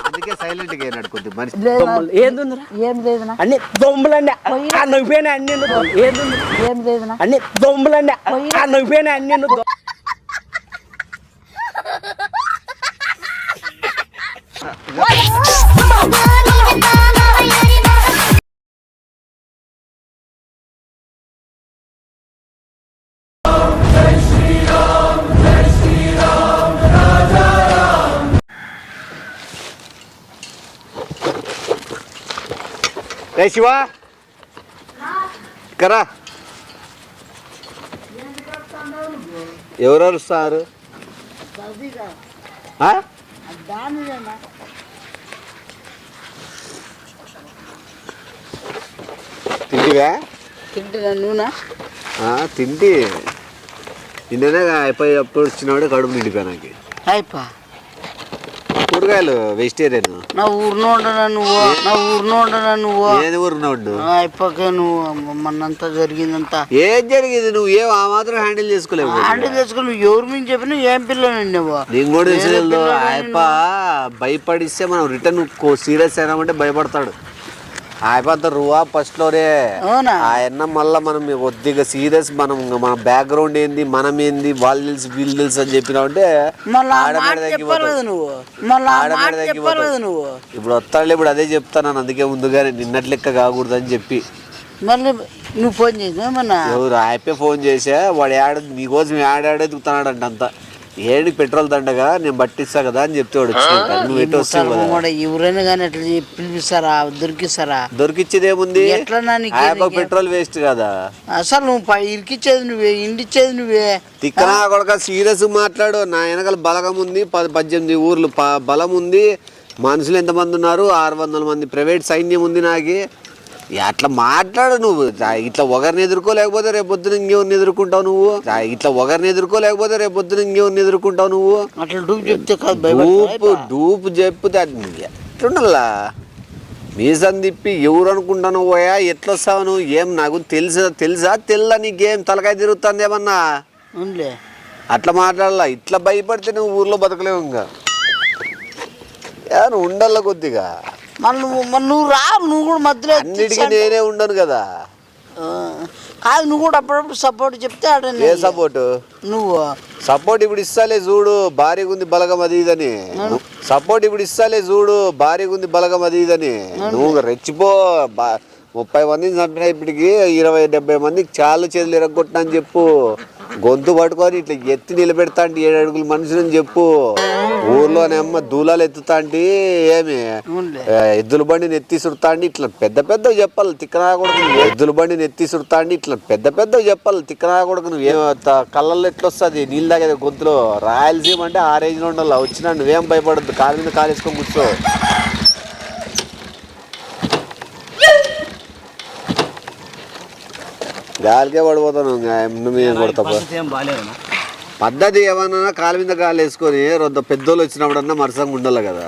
అందుకే సైలెంట్ గా నడుకుంది మనిషి. ఏం లేదు అన్ని దొంబలండి నవ్వుపోయినా అన్ని ఏం లేదు అన్ని దొంబలండి నవ్వుపోయినా అన్ని రే శివ కరా ఎవరు వస్తారు? తింటివా? నూనె తింటి నిన్ననే అయిపోయి అప్పుడు వచ్చినాడు కడుపు నిండిపోయా. నాకు అయిపో కూరగాయలు వెజిటేరియన్. నా ఊరినోడనా నువ్వు ఏది ఊరినోడు? అయిపోక నువ్వు మనంతా జరిగిందంతా ఏం జరిగింది? నువ్వు ఏం ఆ మాత్రం హ్యాండిల్ చేసుకోలేవు. హ్యాండిల్ చేసుకుని నువ్వు ఎవరి మీద చెప్పినా ఏం పిల్లనండి నువ్వు. నీకు కూడా తెలియదు. ఆయప్ప భయపడిస్తే మనం రిటర్న్ సీరియస్ అయినామంటే భయపడతాడు. ఆయపంత రువా ఫస్ట్ లోనే ఆయన మళ్ళా మనం కొద్దిగా సీరియస్ మనం మన బ్యాక్గ్రౌండ్ ఏంది మనం ఏంది వాళ్ళు తెలుసు వీళ్ళు తెలుసు అని చెప్పినామంటే ఇప్పుడు వస్తాడులే. ఇప్పుడు అదే చెప్తాను అందుకే ముందుగానే నిన్నటి లెక్క కాకూడదు అని చెప్పి. మళ్ళీ నువ్వు ఫోన్ చేసామన్నా? ఎవరు ఆయపే ఫోన్ చేసా. వాడు నీకోసం ఆడెదుగుతున్నాడంట. అంతా ఏడు పెట్రోల్ దండగా నేను పట్టిస్తా కదా అని చెప్తాడు. నువ్వు ఎటు వస్తావు? ఎవరైనా కానీ అట్లా పిలిపిస్తారా? దొరికిచ్చేది ఏముంది? పెట్రోల్ వేస్ట్ కదా అసలు నువ్వు ఇరికిచ్చేది నువ్వే, ఇండిచ్చేది నువ్వే. తిక్కనా కొడక సీరియస్ మాట్లాడు. నా వెనకాల బలగం ఉంది. 18 ఊర్లు బలం ఉంది. మనుషులు ఎంతమంది ఉన్నారు? 600 మంది ప్రైవేట్ సైన్యం ఉంది. నాకు అట్లా మాట్లాడు నువ్వు. ఇట్లా ఒకరిని ఎదుర్కోలేకపోతే రేపొద్దున ఇంకెవరిని ఎదుర్కొంటావు నువ్వు. ఇట్లా ఒకరిని ఎదుర్కోలేకపోతే రేపొద్దున ఇంకెవరిని ఎదుర్కొంటావు నువ్వు. అట్లా డూపు చెప్తే డూపు చెప్తే ఎట్లుండల్లా మీసం తిప్పి ఎవరు అనుకుంటాను పోయా ఎట్లొస్తావు నువ్వు? ఏం నాకు తెలుసా తెల్లా? నీకేం తలకాయ తిరుగుతుంది ఏమన్నా? అట్లా మాట్లాడాల. ఇట్లా భయపడితే నువ్వు ఊర్లో బతకలేవు. ఇంకా నువ్వు ఉండాల కొద్దిగా. నువ్వు రా, నువ్వు కూడా మధ్యలో అన్నిటికీ నేనే ఉండను కదా. కాదు నువ్వు కూడా అప్పుడప్పుడు సపోర్ట్ చెప్తే ఏ సపోర్టు? నువ్వు సపోర్ట్ ఇప్పుడు ఇస్తాలే చూడు భారీగా ఉంది బలగం అది ఇదని. సపోర్ట్ ఇప్పుడు ఇస్తాలే చూడు భారీగా ఉంది బలగం అది ఇదని. నువ్వు రెచ్చిపో. 30 మందిని చంపినా ఇప్పటికి 20-70 మందికి చాలు చేతులు ఎరగొట్టినా అని చెప్పు. గొంతు పట్టుకొని ఇట్లా ఎత్తి నిలబెడతా అంటే 7 అడుగుల మనుషులని చెప్పు. ఊర్లోనే అమ్మ దూలాలు ఎత్తుతా అంటే ఏమి ఎద్దుల బండిని ఎత్తి సుడతా అండి. ఇట్లా పెద్ద చెప్పాలి తిక్కనా కొడుకు. ఎద్దుల బండిని ఎత్తి సుడతా అండి. ఇట్లా పెద్ద చెప్పాలి తిక్కనా కొడుకు. నువ్వేం కళ్ళల్లో ఎట్లా వస్తుంది నీళ్ళు తాగేది గొంతులో? రాయలసీమ అంటే ఆ రేంజ్లో ఉండాలి. వచ్చినా నువ్వేం భయపడద్దు. కాలు మీద కాలేసుకొని కూర్చో. గాలికే పడిపోతాను. మీద కొడతా పద్ధతి ఏమన్నా కాలు మీద కాలు వేసుకొని రొద్ద పెద్దోళ్ళు వచ్చినప్పుడన్నా మరసంగా ఉండాలి కదా.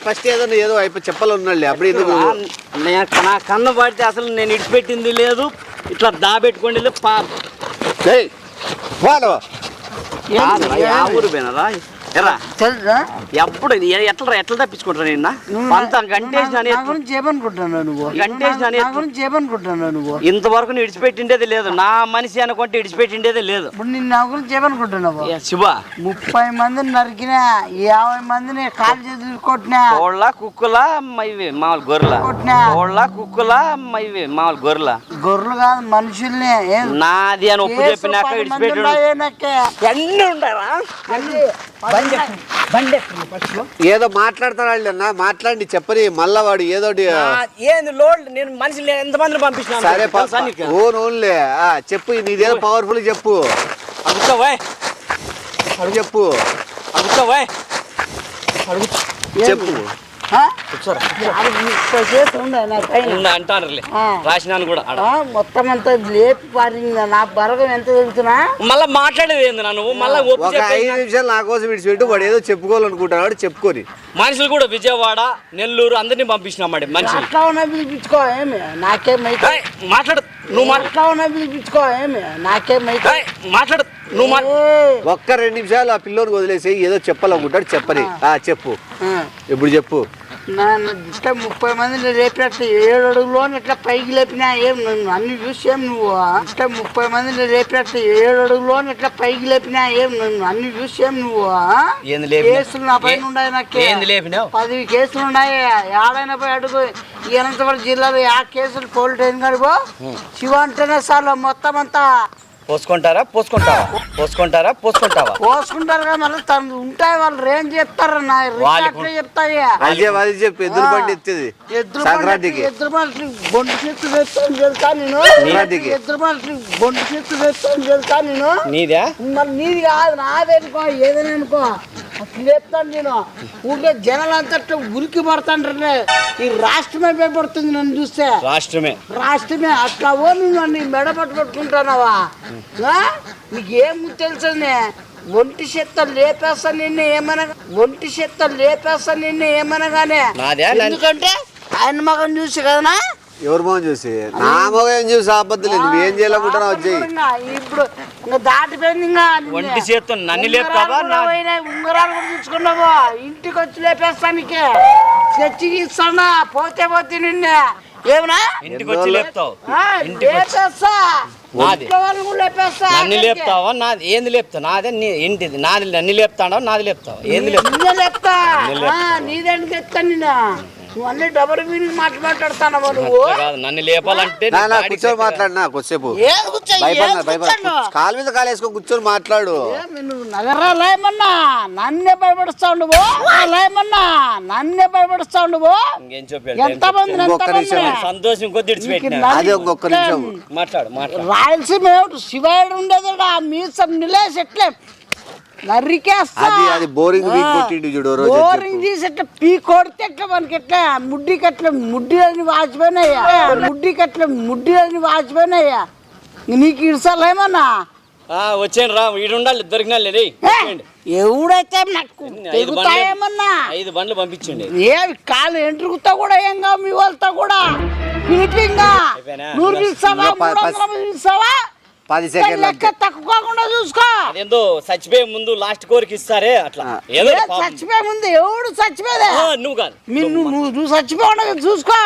ఫస్ట్ ఏదో అయిపోయి చెప్పాలి ఉన్నాడు. అప్పుడు ఎందుకు నా కన్ను పడితే అసలు నేను ఇడిచిపెట్టింది లేదు. ఇట్లా దాబెట్టుకోండి ఊరు పోయినారా ఎప్పుడు ఎట్లా తప్పించుకుంటా నిన్న నువ్వు ఇంతవరకు విడిచిపెట్టిండేది లేదు. నా మనిషి అనుకుంటే విడిచిపెట్టిండేది లేదు. ఇప్పుడు నిన్న గురించి ఏమనుకుంటున్నావు? శివ 30 మందిని నరికినా 50 మందిని కాలు చేతులు కొట్టినా. కోళ్ళ కుక్కలా మైవి మామూలు గొర్రెల కోళ్ళ కుక్కలా మైవి మామూలు గొర్రెలు కాదు మనుషుల్ని. నాది అని ఒప్పు చెప్పినాక విడిచిపెట్టాడు. ఎన్ని ఉండరా ఏదో మాట్లాడతాడు. మాట్లాడి చెప్పని మళ్ళా వాడు ఏదో ఏంది లోడ్. నేను మనిషి ఎంతమందిని పంపించిన సరే ఓన్లే చెప్పు. నీదేదో పవర్ఫుల్ చెప్పు. చెప్పు చెప్పు. రాసినాను కూడా మొత్తం అంతా లేపి పారింది. నా బరగం ఎంత తెలుస్తున్నా మళ్ళీ మాట్లాడేది ఏంది నువ్వు? మళ్ళీ 5 నిమిషాలు నా కోసం విడిచిపెట్టు. వాడు ఏదో చెప్పుకోవాలనుకుంటాడు చెప్పుకొని. మనుషులు కూడా విజయవాడ నెల్లూరు అందరినీ పంపించినామండి. మనుషులు అట్లా ఉన్నా పిలిపించుకో ఏమి నాకేమైతే మాట్లాడు. నువ్వు అట్లా ఉన్నా పిలిపించుకో ఏమి నాకేమైతే మాట్లాడు. నువ్వు మా ఒక్క 2 నిమిషాలు ఆ పిల్లోని వదిలేసి ఏదో చెప్పాలనుకుంటాడు చెప్పని చెప్పు ఇప్పుడు చెప్పు. ఇట్లా 30 మందిని రేపేట 7 అడుగులో ఇట్లా పైకి లేపినా ఏం నన్ను అన్ని చూసి ఏం నువ్వు ఇట్లా 30 మందిని రేపేట 7 అడుగులో ఇట్లా పైకి లేపినా ఏం నన్ను అన్ని చూసి ఏం నువ్వు కేసులు నా పైన ఉన్నాయి. నాకు 10 కేసులు ఉన్నాయి. ఏడైనా పోయి అడుగు ఈ అనంతపురం జిల్లాలో ఆ కేసులు పోలీస్ స్టేషన్ కడుగు శివ అంటేనే సార్ మొత్తం అంతా పోసుకుంటారా పోసుకుంటారా పోసుకుంటారు కదా. మళ్ళీ తను ఉంటాయి వాళ్ళు రేంజ్ చెప్తారు చెప్తాయి. అది చెప్పు ఎద్దుల బండి ఎత్తేది సంక్రాంతికి. ఎద్దుల బండి బొండు చేతులు వేస్తాను తెలుసా నేను. ఎద్దుల బండి బొండు చేతులు వేస్తాను తెలుసా నేను. నీదే మరి నీది కాదు నాదే అనుకో ఏదైనా అనుకో అట్లా చెప్తాను నేను. ఊళ్ళో జనాలు అంతా ఉరికి పడతాండ్రే. ఈ రాష్ట్రమే భయపడుతుంది నన్ను చూస్తే. రాష్ట్రమే అట్లా ఓ నువ్వు నీ మెడ పట్టుకుంటున్నావా? నీకేం తెలుసు ఒంటి చెత్త లేపేస్తా నిన్ను ఏమనగానే. ఎందుకంటే ఆయన మగం చూసి కదనా. ఎవరు మగం చూసి? నా మగం చూసి అబద్ధం లేదు. నువ్వేం చేయాలనుకుంటున్నావు? వచ్చాయి ఇప్పుడు ఇంకా దాటిపోయింది. ఇంకా ఒంటి చేత్తో నన్ను లేపుతావా? ఉంగరాలు కూడా తీసుకున్నావు. ఇంటికి వచ్చి లేపేస్తానికి చర్చికి ఇస్తానా? పోతే నిన్నే ఏమన్నా ఇంటికి వచ్చి లేపుతావు? నన్ను లేపుతావా? నాది ఏంది లేపుతావు? నాదే ఏంటిది? నాది నన్ను లేపుతాడా? నాది లేపుతావు? ఏంది లేపుతా? నీదేంటి చెప్తాను నేను. నువ్వు అన్ని డబల్ మీనింగ్ మాట్లాడతాను నువ్వు. నన్ను లేపాలంటే కూర్చొని మాట్లాడినా కొద్దిసేపు. కాలు మీద కాలు వేసుకొని కూర్చొని మాట్లాడు. నువ్వు నగరాలు ఏమన్నా నన్నే భయపడుస్తావు నువ్వు. నన్నే భయపడుస్తావు నువ్వు. ఎంతమంది సంతోషం కొద్ది అది ఒక్క నిమిషం మాట్లాడు. రాయలసీమ ఏమిటి శివాయుడు ఉండేది మీసం నిలేసి ఎట్లే నరికేస్తా. అది బోరింగ్ చూడు. బోరింగ్ తీసి ఎట్లా పీ కొడితే ఎట్లా మనకి ఎట్లా ముడ్డిలని వాచిపోయినాయ్యా. నీకు ఇడసాలేమన్నా వచ్చాను రా. ఈడుండాలి దొరికినా లేదు. ఎవడైతే నాకు తెగుతాయేమన్నా 5 బండ్లు పంపించండి. ఏ కాలు ఎంట్రుకుతా కూడా ఏం కావు. మీ వాళ్ళతో కూడా పిలిపింగా 100 పిలుస్తావా 300 పిలుస్తావా 10 సెకండ్లు లెక్క తక్కువకుండా చూసుకో. అదేందో చచ్చిపోయే ముందు లాస్ట్ కోరిక ఇస్తారే అట్లా. చచ్చిపోయే ముందు ఎవడు చచ్చిపోయే? నువ్వు కాదు. నువ్వు చచ్చిపోకుండా చూసుకో.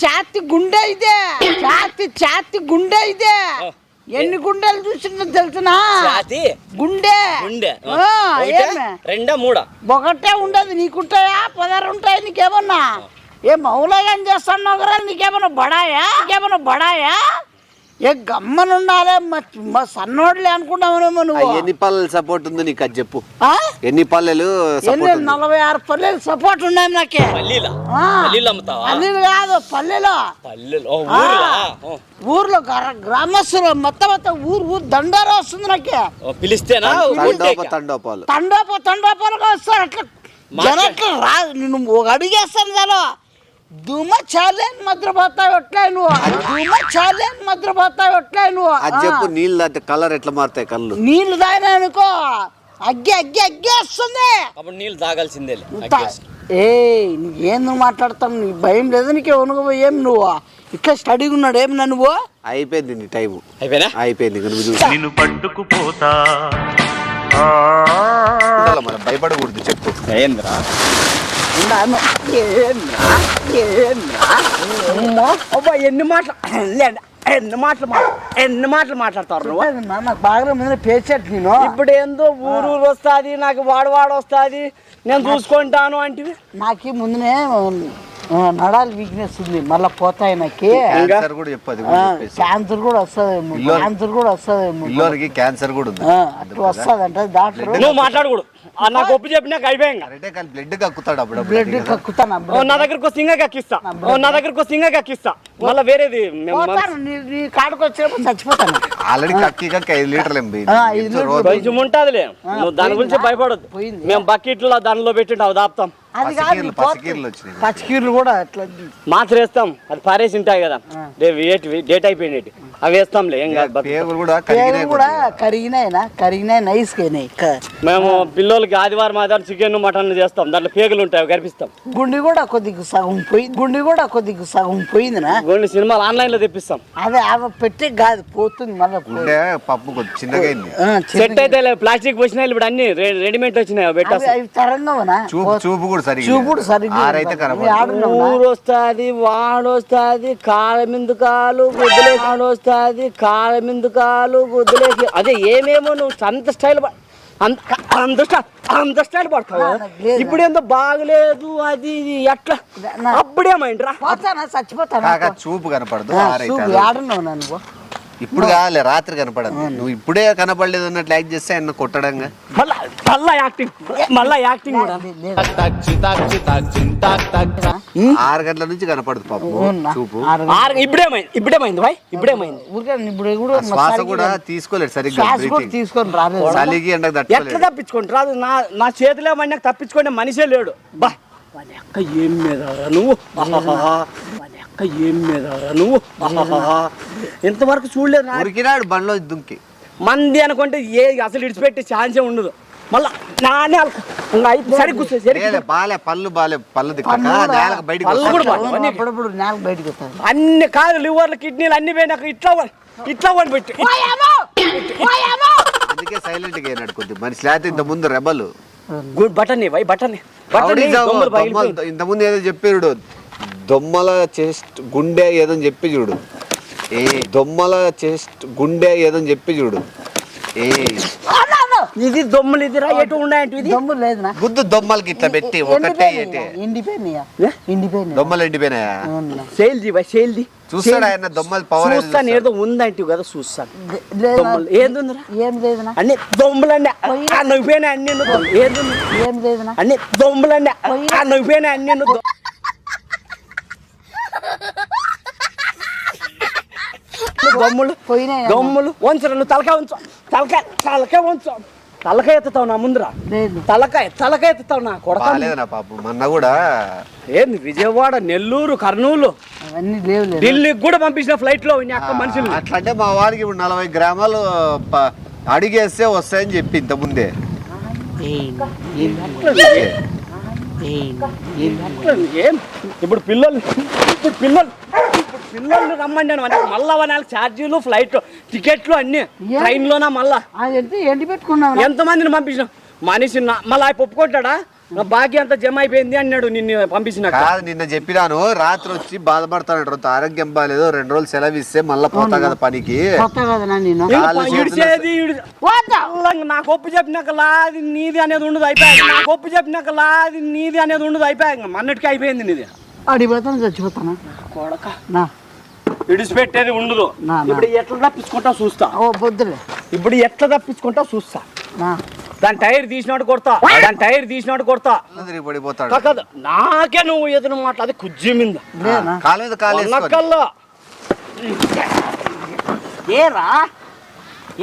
ఛాతి గుండె ఇదే. ఎన్ని గుండెలు చూసిందో తెలుసునా? గుండె 2 3 ఒకటే ఉండదు. నీకుంటాయా 16 ఉంటాయి. నీకేమన్నా ఏ మౌలగా చేస్తాను కదా? నీకేమన్నా బడాయా? ఏ గమ్మనుండాలే మా సన్నోడ్లే అనుకుంటామేమో నువ్వు. ఎన్ని పల్లెలు సపోర్ట్ ఉంది నీకు అది చెప్పు. ఎన్ని పల్లెలు? 46 పల్లెలు సపోర్ట్ ఉన్నాయి నాకే. పల్లెలు కాదు పల్లెలో ఊర్లో గ్రామస్తులు మొత్తం ఊరు దండారా వస్తుంది నాకే. పిలిస్తేనా తండోపాలుగా వస్తారు. అట్లా జనం అట్లా రాదు. నువ్వు ఒక అడిగేస్తాను కదా దుమ్మ చాలేని మద్రపోతావు ఎట్లా నువ్వు. అది చెప్పు. నీళ్ళు కలర్ ఎట్లా మారుతాయి? కళ్ళు నీళ్ళు తాగినా అనుకో అగ్గి వస్తుంది. అప్పుడు నీళ్ళు తాగాల్సిందే. ఏం నువ్వు మాట్లాడతావు? నీ భయం లేదు నీకే వనుకో. ఏం నువ్వు ఇట్లా స్టడీగా ఉన్నాడు ఏం నువ్వు? అయిపోయింది నీ టైం. అయిపోయింది. నిన్ను పట్టుకుపోతా మరి భయపడకూడదు. చెప్పు. ఏంద్రా ఎన్ని మాటలు మాట్లాడతారు నాకు బాగా ముందు పేచెట్. నేను ఇప్పుడు ఏందో ఊరు వస్తుంది నాకు వాడు వస్తుంది నేను చూసుకుంటాను అంటే నాకు ముందునే నడాలి వీక్నెస్ ఉంది. మళ్ళీ పోతాయి నాకు. క్యాన్సర్ కూడా చెప్పదు. క్యాన్సర్ కూడా వస్తుంది. క్యాన్సర్ కూడా ఉంది. అట్లా వస్తుంది అంటే డాక్టర్. నువ్వు మాట్లాడకూడదు. నాకు ఒప్పు చెప్పినాక అయిపోయింది. బ్లడ్ కక్కుతాడు. బ్లడ్ కక్కుతాను. నా దగ్గరకు వస్తే ఇంకా కక్కిస్తా. మళ్ళీ వేరేది నీ కాడికి వచ్చినప్పుడు చచ్చిపోతాను. ఆల్రెడీ కక్కి 5 లీటర్లు కొంచెం ఉంటుందిలే. నువ్వు దాని గురించి భయపడద్దు. మేము బకెట్లో దానిలో పెట్టి అవి దాపుతాం. అది కాదు పసికీర్లు పసికీర్లు వచ్చినాయి పచ్చికీర్లు కూడా అట్లా మాత్రం వేస్తాం అది పారేసి ఉంటాయి కదా డేట్ అయిపోయినట్టు అవి వేస్తాంలే ఏం కాదు బతుకు. పేగులు కూడా పేగులు కూడా కరిగినాయి నైస్ అయినాయి మేము పిల్లలకి ఆదివారం చికెన్ మటన్ చేస్తాం దాంట్లో పేగులు ఉంటాయి అవి కనిపిస్తాం. గుండి కూడా కొద్దిగా సగం పోయిందినా కొన్ని సినిమాలు ఆన్లైన్ లో తెప్పిస్తాం. అదే పెట్టే కాదు పోతుంది మళ్ళీ ఉంటే పప్పు కొంచెం చిన్నగా అయింది సెట్ అయితే ప్లాస్టిక్ పోసినా ఇప్పుడు అన్ని రెడీమేడ్ వచ్చినాయి పెట్టేస్తాం. అవి తరంగమనా చూపు కూడా చూపుడు సరిగ్గా ఆరైతే కనపడదు. ఊరు వస్తుంది వాడు వస్తుంది కాళ్ళ మీద కాలు గుద్దులే వాడు వస్తుంది కాళ్ళ మీద కాలు గుద్దులేసి అదే ఏమేమో నువ్వు అంత స్టైల్ అంత స్టైల్ పడతావు. ఇప్పుడు ఏందో బాగలేదు అది ఇది ఎట్లా అప్పుడేమైండ్రా చచ్చిపోతాను చూపు కనపడదు ఆడున్నావు నన్ను ఇప్పుడు కావాలి రాత్రి కనపడదు. నువ్వు ఇప్పుడే కనపడలేదు అన్నట్లు యాక్ట్ చేస్తే ఆయన కొట్టడంగా మళ్ళా యాక్టింగ్ కూడా 6 గంటల నుంచి కనపడదు పాపం చూపు. ఇప్పుడేమైంది భాయ్ ఇప్పుడేమైంది ఇప్పుడు కూడా శ్వాస కూడా తీసుకోలేదు సరిగ్గా తీసుకొని రాలేదు చలికి ఎండకు ఎట్లా తట్టుకోలేదు. తప్పించుకోండి రాదు నా చేతిలో మళ్ళీ తప్పించుకునే మనిషే లేడు. బా వాని అక్క ఏం మీదరా నువ్వు వాని అక్క ఏం మీదరా నువ్వు ఇంతవరకు చూడలేదు. ఉరికినాడు బండ్లో దుంకి మంది అనుకుంటే అసలు ఇడిచిపెట్టే ఛాన్సే ఉండదు. మళ్ళా నానే బాలే పళ్ళు దిక్కక నేలకు బయటికి అప్పుడప్పుడు నేల బయటకు వస్తాను అన్ని కాదు లివర్లు కిడ్నీలు అన్ని పోయినాక ఇట్లా వన్ పెట్టి అందుకే సైలెంట్ గా అయినాడు కొద్ది మనిషి. లేకపోతే ఇంత ముందు రెబలు బటన్ బటన్ ఇంత ముందు ఏదో చెప్పాడు దొమ్మల చెస్ట్ గుండె ఏదో చెప్పి చూడు దొమ్మల చెస్ట్ గుండె ఏదో చెప్పి చూడు ఇది దొమ్మలు ఇది ఎటు ఉన్నాయంటే ఇది దమ్ము లేదు గుద్దు దొమ్మలకి ఇట్లా పెట్టి ఒకటే దొమ్మలు ఎండిపోయినాయా సేల్ది చూస్తాడు ఆయన దొమ్మలు పవర్ చూస్తాను ఏదో ఉందంటే కదా చూస్తాను ఏందుందిరా ఏం లేదు అన్ని దొమ్మలన్నీ నవ్వుపోయినాయి అన్ని ఏం లేదు అన్ని దొమ్మలన్నీ నవ్వుపోయినాయి అన్ని దొమ్ములు వంచరు నువ్వు తలకాయ ఉంచు తలకాయ ఎత్తుతావు నా ముందురా తలకాయ ఎత్తుతావు నా కొడతా పాపం మొన్న కూడా ఏంది విజయవాడ నెల్లూరు కర్నూలు అన్ని లేవు ఢిల్లీకి కూడా పంపించిన ఫ్లైట్ లో అక్క మనుషులు అట్లంటే మా వాడికి ఇప్పుడు 40 గ్రామాలు అడిగేస్తే వస్తాయని చెప్పి ఇంత ముందే ఏం ఇప్పుడు పిల్లలు రమ్మండి మళ్ళా వాళ్ళకి ఛార్జీలు ఫ్లైట్ టికెట్లు అన్ని ట్రైన్ లోనా మళ్ళా ఎండి పెట్టుకున్నావు ఎంతమందిని పంపించిన మనిషి మళ్ళీ ఆయన ఒప్పుకుంటాడా భాగ్యం అంతా జమ అయిపోయింది అన్నాడు నిన్ను పంపించిన కాదు నిన్న చెప్పినాను రాత్రి వచ్చి బాధపడతాడు ఆరోగ్యం బాగాలేదు 2 రోజులు సెలవు ఇస్తే మళ్ళీ పోతా కదా పనికి నాకు ఒప్పు చెప్పినాక లాది నీది అనేది ఉండదు అయిపోయాయి మన్నటికి అయిపోయింది నీది అడిగిపోతాను చచ్చిపోతాను కొడక విడిచిపెట్టేది ఉండదు ఇప్పుడు ఎట్లా తప్పించుకుంటా చూస్తా ఇప్పుడు ఎట్లా తప్పించుకుంటా చూస్తా దాని టైర్ తీసినట్టు కొడతా పడిపోతాడు నాకే నువ్వు ఎదురు మాట్లాది కుజ్జి మీద కల్లా ఏరా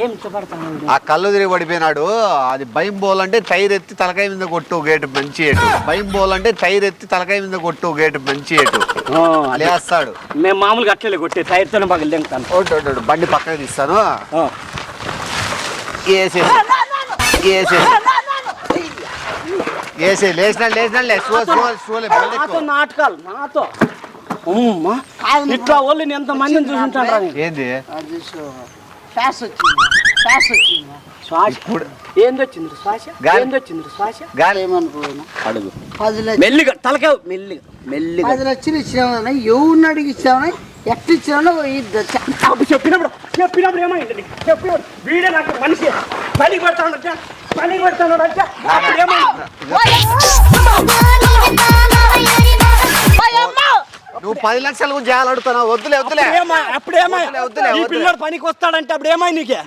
ఏం ఇష్టపడతాను ఆ కళ్ళు తిరిగి పడిపోయినాడు. అది భయం పోలంటే టైర్ ఎత్తి తలకాయ మీద కొట్టు గేటు మంచి ఏటు మంచి ఏటు లేస్తాడు. మేము మామూలుగా అట్లే కొట్టే టైర్తోనే పగలు దింగుతాను. బండి పక్కన తీస్తాను నాటకాలు నాతో ఇట్లా వాళ్ళు ఎంత మందిని చూసుంటాను. ఏంది ఏందొచ్చింది శ్వాస అడుగు మెల్లిగా తలకాయ మెల్లిగా 10 లక్షలు ఇచ్చినావు ఎవరిని అడిగి ఇచ్చావు ఎట్లా ఇచ్చినా చెప్పినప్పుడు ఏమైంది వీడే నాకు మనిషి పని పెడతాడు నువ్వు 10 లక్షల గురించి అడుగుతావు. వద్దులే పిల్లడు పనికి వస్తాడంటే అప్పుడు ఏమై నీకే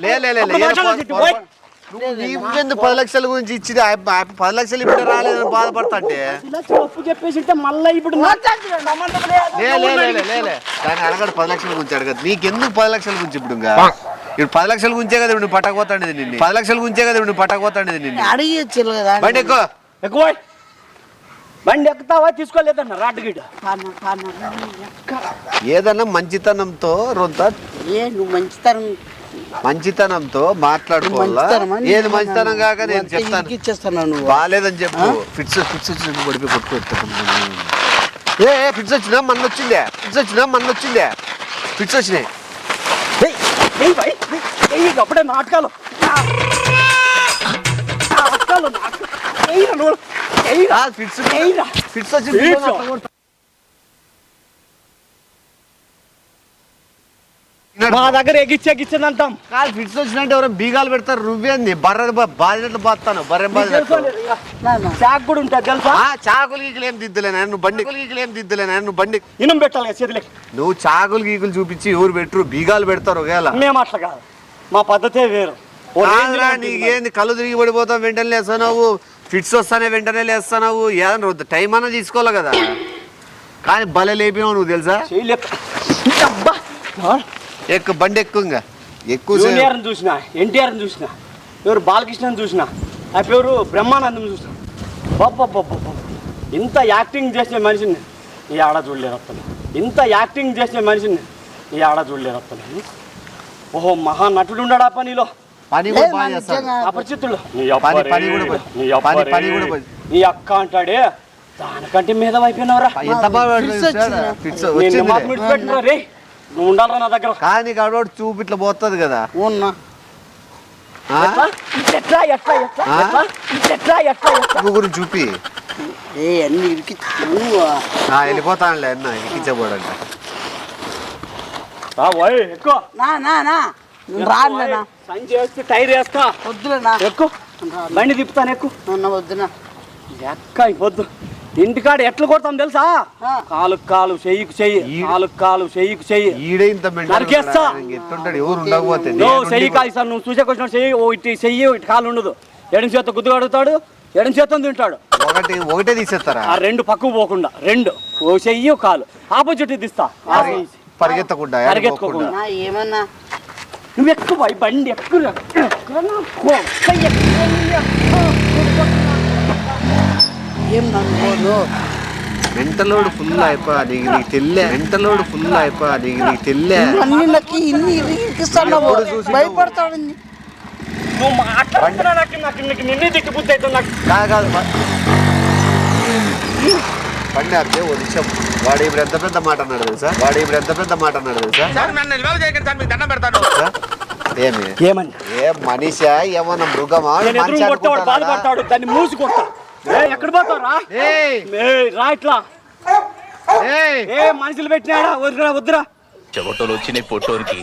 నువ్వెందుకు 10 లక్షల గురించి ఇచ్చింది 10 లక్షలు ఇప్పుడు రాలేదని బాధపడతాంటే ఒప్పు చెప్పేసి మళ్ళీ ఇప్పుడు దాన్ని అడగడు 10 లక్షల గురించి అడగదు. నీకెందుకు 10 లక్షల గురించి ఇప్పుడు ఇప్పుడు 10 లక్షల గురించే కదా ఇప్పుడు పట్టకపోతాండేది నిన్ను 10 లక్షల గురించే కదా ఇప్పుడు పట్టకపోతాండేది నిన్ను అడిగి బయట ఎక్కువ బండి ఎక్కుతావా తీసుకోలేదన్న రాడ్ గిడ్డ ఏదన్నా మంచితనంతో రొంత ఏ నువ్వు మంచితనంతో మాట్లాడుకోవాలా. ఏది మంచితనం కాక నేను చెప్తాను ఇచ్చేస్తాను నువ్వు బాగాలేదని చెప్పు. ఫిట్స్ వచ్చినట్టు పడిపోయి కొట్టుకొస్తాను. ఫిట్స్ వచ్చినా మన వచ్చిందే ఫిట్స్ వచ్చినాయి. అప్పుడే నాటకాలు ఫిట్స్ వచ్చింది. మా దగ్గర ఎగిచ్చేదంటాం కాదు ఫిట్స్ వచ్చినట్టు ఎవరో బీగాలు పెడతారు. నువ్వేంది బర్రె బాధినట్లు బాస్తాను. బర్రె చాకు కూడా ఉంటుంది తెలుసా? చాకులు గీకులు ఏం దిద్దులేనా నువ్వు బండి ఇనం పెట్టాలి చేతులకి. నువ్వు చాకులు గీకులు చూపించి ఎవరు పెట్టరు బీగాలు పెడతారు. ఒకవేళ మేము అట్లా కాదు, మా పద్ధతే వేరు. నీకేంది కళ్ళు తిరిగి పడిపోతావు వెంటనే లేస్తున్నావు. ఫిట్స్ వస్తానే వెంటనే లేస్తున్నావు. ఏదన్నా టైం అన్నా తీసుకోవాలి కదా. కానీ భలే లేపినావు నువ్వు తెలుసా. ఎక్కువ బండి ఎక్కువ జూనియర్ని చూసిన, ఎన్టీఆర్ని చూసిన, ఎవరు బాలకృష్ణని చూసిన, ఆ పేరు బ్రహ్మానందం చూసిన. బాబా ఇంత యాక్టింగ్ చేసిన మనిషిని ఈ ఆడ చూడలేరు వస్తాను. ఇంత యాక్టింగ్ చేసిన మనిషిని ఈ ఆడ చూడలేరు వస్తాను. ఓహో మహానటుడు ఉన్నాడా పనిలో, అపరిచితుడు. నీ అక్క అంటాడే దానికంటే మీద అయిపోయినవరా. పెట్టినా రే నువ్వు ఉండాలరా నా దగ్గర. కానీ గడవాడు చూపు ఇట్లా పోతుంది కదా. గురించి చూపి వెళ్ళిపోతానులే అన్న ఇరికించబోడంట. ఎక్కువ సంచి వేస్తే టైర్ వేస్తా. వద్దులేనా ఎక్కువ బండి తిప్పుతాను. ఎక్కువ వద్దునా ఎక్క అయిపోద్దు. ఇంటికాడ ఎట్లా కొడతాం తెలుసా? కాలు చెయ్యికు చెయ్యి, కాలు చెయ్యికు చెయ్యి నరికేస్తా. చెయ్యి కాదు నువ్వు చూసేకొచ్చిన చెయ్యి ఇటు చెయ్యి ఇటు కాలు ఉండదు. ఎడం చేత గుద్దు కడుగుతాడు, ఎడం చేత తింటాడు. ఒకటే తీసేస్తారా? ఆ రెండు పక్కకు పోకుండా రెండు, ఓ చెయ్యి కాలు ఆపోజిట్ తీస్తా. పరిగెత్తకుండా ఏమన్నా నువ్వు ఎక్కువ బండి ఎక్కువ ఏం నన్ను మెంటలోడు ఫుల్ అయిపో నీకు తెల్లే. అన్నిళ్ళకి ఇన్ని ఇరికిస్తాను భయపడతాడు. నువ్వు మాట్లాడుతున్నా నాకు నిన్నే దిక్కు బుద్ధి అవుతుంది నాకు. కాదు బండి ఆపితే ఓ నిమిషం. వాడు ఇప్పుడు ఎంత పెద్ద మాట అన్నాడు తెలుసా. ఏమని ఏ మనిషా ఏమన్నా మృగమా? బాధపడతాడు దాన్ని మూసి కొడతా. ఎక్కడ పోతావురా? రా ఇట్లా మనుషులు పెట్టినాడా? వద్దురా చెవటోలు వచ్చినాయి పొట్టోరికి.